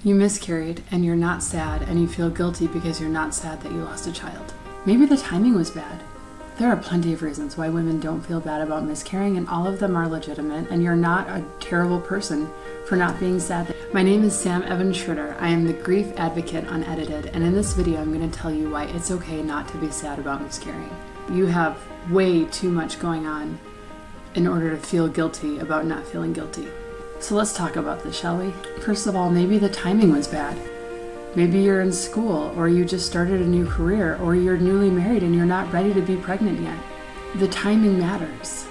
You miscarried and you're not sad and you feel guilty because you're not sad that you lost a child. Maybe the timing was bad. There are plenty of reasons why women don't feel bad about miscarrying, and all of them are legitimate, and you're not a terrible person for not being sad. My name is Sam Evans Schroeder. I am the grief advocate unedited, and in this video I'm going to tell you why it's okay not to be sad about miscarrying. You have way too much going on in order to feel guilty about not feeling guilty. So let's talk about this, shall we? First of all, maybe the timing was bad. Maybe you're in school, or you just started a new career, or you're newly married and you're not ready to be pregnant yet. The timing matters.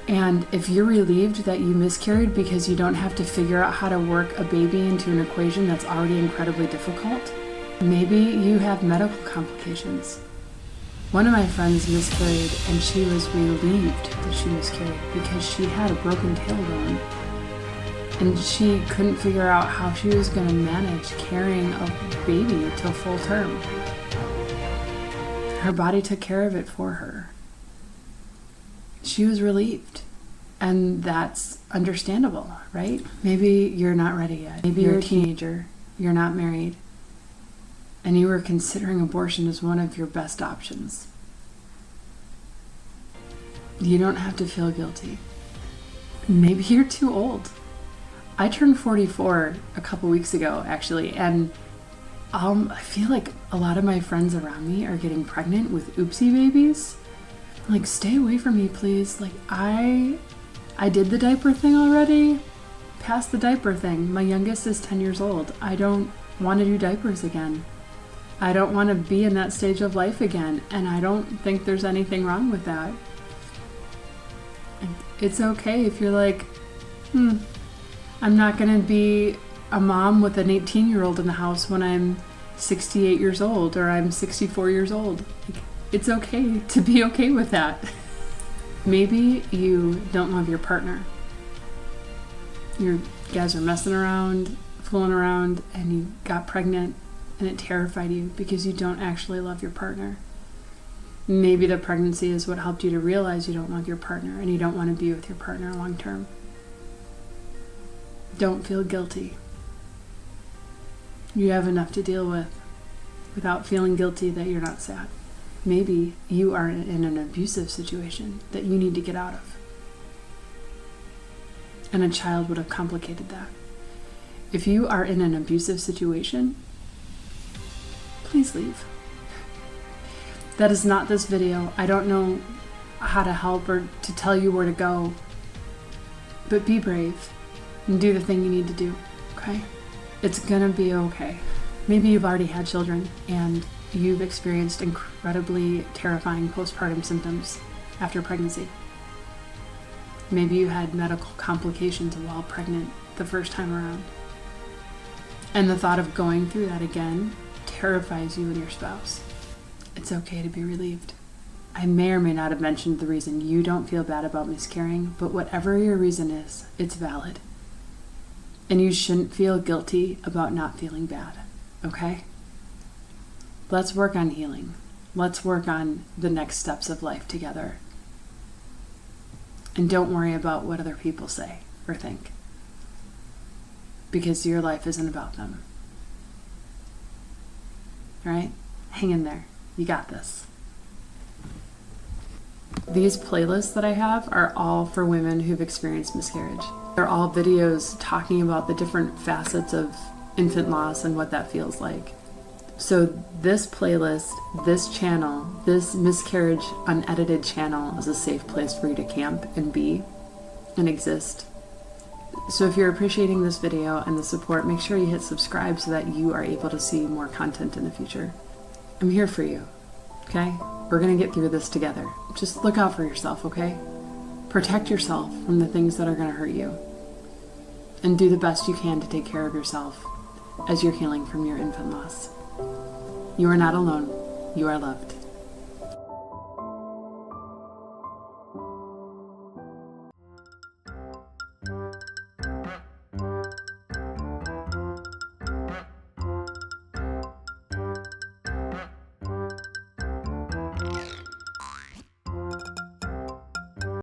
And if you're relieved that you miscarried because you don't have to figure out how to work a baby into an equation that's already incredibly difficult, maybe you have medical complications. One of my friends miscarried and she was relieved that she miscarried because she had a broken tailbone. And she couldn't figure out how she was going to manage carrying a baby till full term. Her body took care of it for her. She was relieved. And that's understandable, right? Maybe you're not ready yet. Maybe you're a teenager, you're not married, and you were considering abortion as one of your best options. You don't have to feel guilty. Maybe you're too old. I turned 44 a couple weeks ago, actually, and I feel like a lot of my friends around me are getting pregnant with oopsie babies. I'm like, stay away from me, please. Like, I did the diaper thing already. Past the diaper thing. My youngest is 10 years old. I don't want to do diapers again. I don't want to be in that stage of life again, and I don't think there's anything wrong with that. It's okay if you're like, I'm not going to be a mom with an 18-year-old in the house when I'm 68 years old or I'm 64 years old. It's okay to be okay with that. Maybe you don't love your partner. You guys are messing around, fooling around, and you got pregnant and it terrified you because you don't actually love your partner. Maybe the pregnancy is what helped you to realize you don't love your partner and you don't want to be with your partner long term. Don't feel guilty. You have enough to deal with without feeling guilty that you're not sad. Maybe you are in an abusive situation that you need to get out of. And a child would have complicated that. If you are in an abusive situation, please leave. That is not this video. I don't know how to help or to tell you where to go. But be brave. And do the thing you need to do, okay? It's gonna be okay. Maybe you've already had children and you've experienced incredibly terrifying postpartum symptoms after pregnancy. Maybe you had medical complications while pregnant the first time around. And the thought of going through that again terrifies you and your spouse. It's okay to be relieved. I may or may not have mentioned the reason you don't feel bad about miscarrying, but whatever your reason is, it's valid. And you shouldn't feel guilty about not feeling bad, okay? Let's work on healing. Let's work on the next steps of life together. And don't worry about what other people say or think, because your life isn't about them. All right? Hang in there. You got this. These playlists that I have are all for women who've experienced miscarriage. They're all videos talking about the different facets of infant loss and what that feels like. So this playlist, this channel, this Miscarriage Unedited channel is a safe place for you to camp and be and exist. So if you're appreciating this video and the support, make sure you hit subscribe so that you are able to see more content in the future. I'm here for you, okay? We're gonna get through this together. Just look out for yourself, okay? Protect yourself from the things that are gonna hurt you. And do the best you can to take care of yourself as you're healing from your infant loss. You are not alone. You are loved.